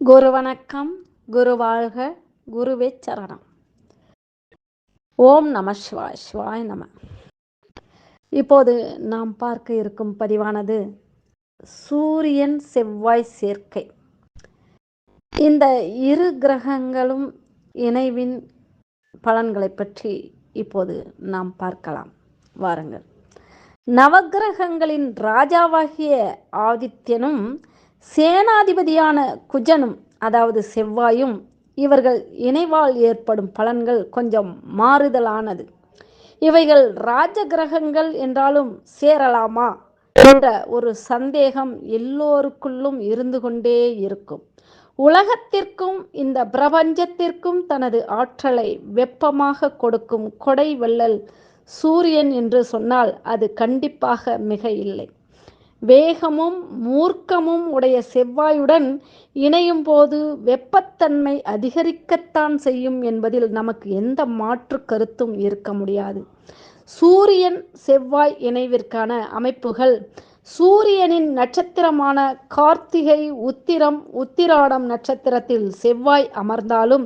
குரு வணக்கம். குரு வாழ்க. குருவே சரணம். ஓம் நம சிவாய். சிவாய் நம. இப்போது நாம் பார்க்க இருக்கும் பதிவானது சூரியன் செவ்வாய் சேர்க்கை. இந்த இரு கிரகங்களும் இணைவின் பலன்களை பற்றி இப்போது நாம் பார்க்கலாம். வாருங்கள். நவகிரகங்களின் ராஜாவாகிய ஆதித்யனும் சேனாதிபதியான குஜனும் அதாவது செவ்வாயும் இவர்கள் இணைவால் ஏற்படும் பலன்கள் கொஞ்சம் மாறுதலானது. இவைகள் ராஜ கிரகங்கள் என்றாலும் சேரலாமா என்ற ஒரு சந்தேகம் எல்லோருக்குள்ளும் இருந்து கொண்டே இருக்கும். உலகத்திற்கும் இந்த பிரபஞ்சத்திற்கும் தனது ஆற்றலை வெப்பமாக கொடுக்கும் கொடை வள்ளல் சூரியன் என்று சொன்னால் அது கண்டிப்பாக மிக இல்லை. வேகமும் மூர்க்கமும் உடைய செவ்வாயுடன் இணையும் போது வெப்பத்தன்மை அதிகரிக்கத்தான் செய்யும் என்பதில் நமக்கு எந்த மாற்று கருத்தும் இருக்க முடியாது. சூரியன் செவ்வாய் இணைவிற்கான அமைப்புகள் சூரியனின் நட்சத்திரமான கார்த்திகை, உத்திரம், உத்திராடம் நட்சத்திரத்தில் செவ்வாய் அமர்ந்தாலும்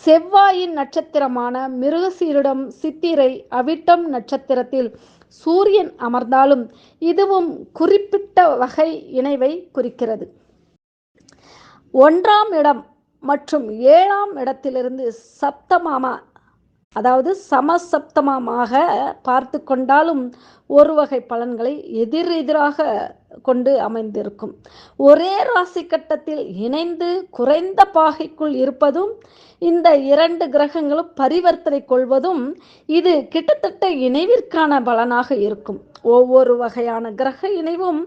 செவ்வாயின் நட்சத்திரமான மிருகசீரிடம், சித்திரை, அவிட்டம் நட்சத்திரத்தில் சூரியன் அமர்ந்தாலும் இதுவும் குறிப்பிட்ட வகை இணைவை குறிக்கிறது. 1ஆம் இடம் மற்றும் 7ஆம் இடத்திலிருந்து சப்தமமா அதாவது சமசப்தமமாக பார்த்து கொண்டாலும் ஒரு வகை பலன்களை எதிரெதிராக கொண்டு அமைந்திருக்கும். ஒரே ராசி கட்டத்தில் இணைந்து குறைந்த பாகைக்குள் இருப்பதும் இந்த 2 கிரகங்களும் பரிவர்த்தனை கொள்வதும் இது கிட்டத்தட்ட இணைவிற்கான பலனாக இருக்கும். ஒவ்வொரு வகையான கிரக இணைவும்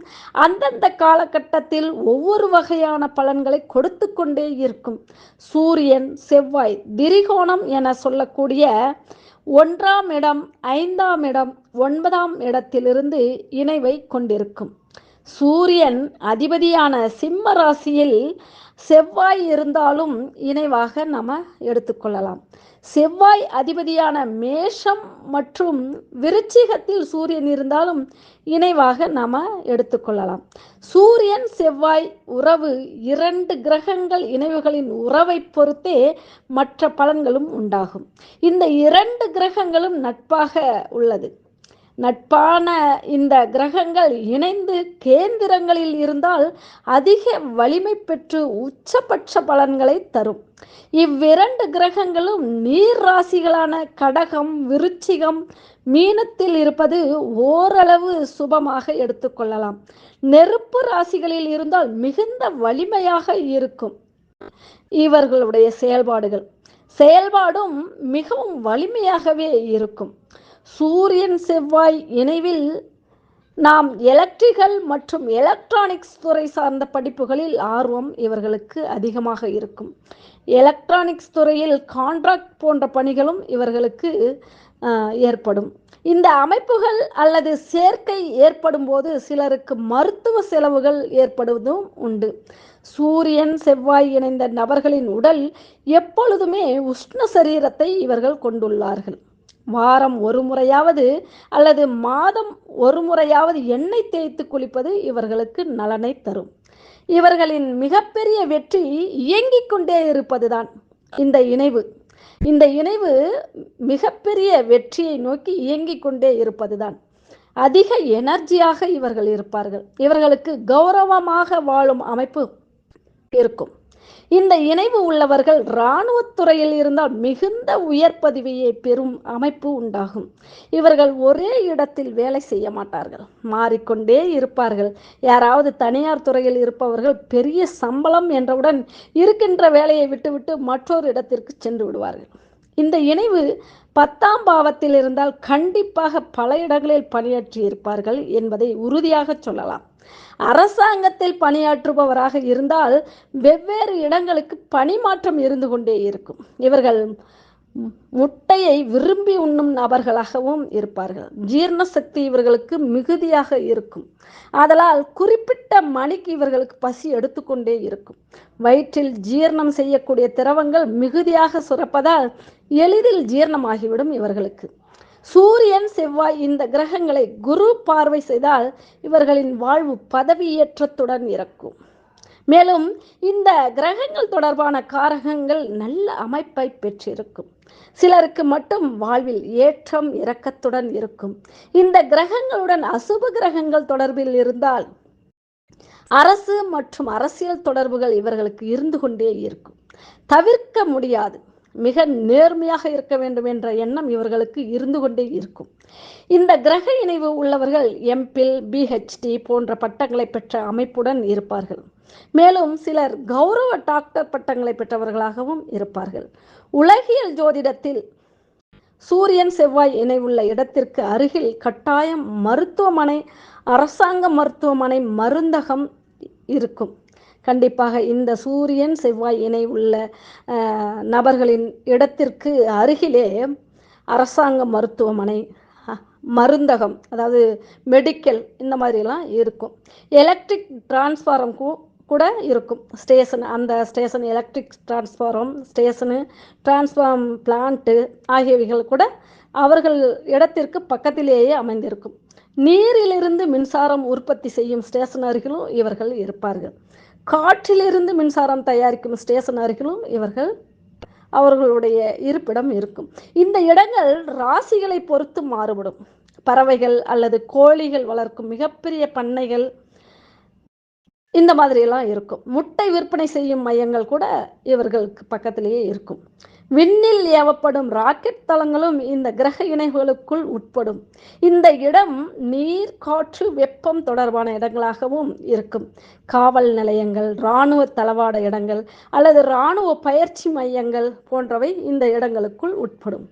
அந்தந்த காலகட்டத்தில் ஒவ்வொரு வகையான பலன்களை கொடுத்து கொண்டே இருக்கும். சூரியன் செவ்வாய் திரிகோணம் என சொல்லக்கூடிய 1ஆம் இடம், 5ஆம் இடம், 9ஆம் இடத்திலிருந்து இணைவை கொண்டிருக்கும். சூரியன் அதிபதியான சிம்ம ராசியில் செவ்வாய் இருந்தாலும் இணைவாக நம்ம எடுத்துக்கொள்ளலாம். செவ்வாய் அதிபதியான மேஷம் மற்றும் விருச்சிகத்தில் சூரியன் இருந்தாலும் இணைவாக நாம எடுத்துக்கொள்ளலாம். சூரியன் செவ்வாய் உறவு 2 கிரகங்கள் இணைவுகளின் உறவை பொறுத்தே மற்ற பலன்களும் உண்டாகும். இந்த 2 கிரகங்களும் நட்பாக உள்ளது. நட்பான இந்த கிரகங்கள் இணைந்து கேந்திரங்களில் இருந்தால் அதிக வலிமை பெற்று உச்சபட்ச பலன்களை தரும். இவ்விரண்டு கிரகங்களும் நீர் ராசிகளான கடகம், விருச்சிகம், மீனத்தில் இருப்பது ஓரளவு சுபமாக எடுத்துக்கொள்ளலாம். நெருப்பு ராசிகளில் இருந்தால் மிகுந்த வலிமையாக இருக்கும். இவர்களுடைய செயல்பாடும் மிகவும் வலிமையாகவே இருக்கும். சூரியன் செவ்வாய் இணைவில் நாம் எலக்ட்ரிக்கல் மற்றும் எலக்ட்ரானிக்ஸ் துறை சார்ந்த படிப்புகளில் ஆர்வம் இவர்களுக்கு அதிகமாக இருக்கும். எலக்ட்ரானிக்ஸ் துறையில் கான்ட்ராக்ட் போன்ற பணிகளும் இவர்களுக்கு ஏற்படும். இந்த அமைப்புகள் அல்லது சேர்க்கை ஏற்படும் போது சிலருக்கு மருத்துவ செலவுகள் ஏற்படுவதும் உண்டு. சூரியன் செவ்வாய் இணைந்த நபர்களின் உடல் எப்பொழுதுமே உஷ்ண சரீரத்தை இவர்கள் கொண்டுள்ளார்கள். வாரம் ஒரு முறையாவது அல்லது மாதம் ஒரு முறையாவது எண்ணெய் தேய்த்து குளிப்பது இவர்களுக்கு நலனை தரும். இவர்களின் மிகப்பெரிய வெற்றி இயங்கிக் கொண்டே இருப்பதுதான் இந்த இணைவு மிகப்பெரிய வெற்றியை நோக்கி இயங்கிக் கொண்டே இருப்பதுதான். அதிக எனர்ஜியாக இவர்கள் இருப்பார்கள். இவர்களுக்கு கௌரவமாக வாழும் அமைப்பு இருக்கும். இந்த இணைவு உள்ளவர்கள் இராணுவத்துறையில் இருந்தால் மிகுந்த உயர் பதவியை பெறும் அமைப்பு உண்டாகும். இவர்கள் ஒரே இடத்தில் வேலை செய்ய மாட்டார்கள், மாறிக்கொண்டே இருப்பார்கள். யாராவது தனியார் துறையில் இருப்பவர்கள் பெரிய சம்பளம் என்றவுடன் இருக்கின்ற வேலையை விட்டுவிட்டு மற்றொரு இடத்திற்கு சென்று விடுவார்கள். இந்த இணைவு 10ஆம் பாவத்தில் இருந்தால் கண்டிப்பாக பல இடங்களில் பணியாற்றி இருப்பார்கள் என்பதை உறுதியாக சொல்லலாம். அரசாங்கத்தில் பணியாற்றுபவராக இருந்தால் வெவ்வேறு இடங்களுக்கு பணிமாற்றம் இருந்து கொண்டே இருக்கும். இவர்கள் முட்டையை விரும்பி உண்ணும் நபர்களாகவும் இருப்பார்கள். ஜீரண சக்தி இவர்களுக்கு மிகுதியாக இருக்கும். ஆதலால் குறிப்பிட்ட மணிக்கு இவர்களுக்கு பசி எடுத்துக்கொண்டே இருக்கும். வயிற்றில் ஜீரணம் செய்யக்கூடிய திரவங்கள் மிகுதியாக சுரப்பதால் எளிதில் ஜீரணமாகிவிடும் இவர்களுக்கு. சூரியன் செவ்வாய் இந்த கிரகங்களை குரு பார்வை செய்தால் இவர்களின் வாழ்வு பதவியேற்றத்துடன் இருக்கும். மேலும் இந்த கிரகங்கள் தொடர்பான காரகங்கள் நல்ல அமைப்பை பெற்றிருக்கும். சிலருக்கு மட்டும் வாழ்வில் ஏற்றம் இறக்கத்துடன் இருக்கும். இந்த கிரகங்களுடன் அசுப கிரகங்கள் தொடர்பில் இருந்தால் அரசு மற்றும் அரசியல் தொடர்புகள் இவர்களுக்கு இருந்து கொண்டே இருக்கும். தவிர்க்க முடியாது. மிக நேர்மையாக இருக்க வேண்டும் என்ற எண்ணம் இவர்களுக்கு இருந்து கொண்டே இருக்கும். இந்த கிரக இணைவு உள்ளவர்கள் எம்பில், பிஹெச்டி போன்ற பட்டங்களை பெற்ற அமைப்புடன் இருப்பார்கள். மேலும் சிலர் கௌரவ டாக்டர் பட்டங்களை பெற்றவர்களாகவும் இருப்பார்கள். உலகியல் ஜோதிடத்தில் சூரியன் செவ்வாய் இணைவுள்ள இடத்திற்கு அருகில் கட்டாயம் மருத்துவமனை, அரசாங்க மருத்துவமனை, மருந்தகம் இருக்கும். கண்டிப்பாக இந்த சூரியன் செவ்வாய் இணை உள்ள நபர்களின் இடத்திற்கு அருகிலே அரசாங்க மருத்துவமனை, மருந்தகம், அதாவது மெடிக்கல், இந்த மாதிரிலாம் இருக்கும். எலக்ட்ரிக் டிரான்ஸ்ஃபாரம் கூட இருக்கும். ஸ்டேஷன், அந்த station electric transformer station, transform plant ஆகியவைகள் கூட அவர்கள் இடத்திற்கு பக்கத்திலேயே அமைந்திருக்கும். நீரிலிருந்து மின்சாரம் உற்பத்தி செய்யும் ஸ்டேஷன் அருகிலும் இவர்கள் இருப்பார்கள். காற்றிலிருந்து மின்சாரம் தயாரிக்கும் ஸ்டேஷன் அருகிலும் அவர்களுடைய இருப்பிடம் இருக்கும். இந்த இடங்கள் ராசிகளை பொறுத்து மாறுபடும். பறவைகள் அல்லது கோழிகள் வளர்க்கும் மிகப்பெரிய பண்ணைகள் இந்த மாதிரியெல்லாம் இருக்கும். முட்டை விற்பனை செய்யும் மையங்கள் கூட இவர்களுக்கு பக்கத்திலேயே இருக்கும். விண்ணில் ஏவப்படும் ராக்கெட் தளங்களும் இந்த கிரக இணைவுகளுக்குள் உட்படும். இந்த இடம் நீர், காற்று, வெப்பம் தொடர்பான இடங்களாகவும் இருக்கும். காவல் நிலையங்கள், இராணுவ தளவாட இடங்கள் அல்லது இராணுவ பயிற்சி மையங்கள் போன்றவை இந்த இடங்களுக்குள் உட்படும்.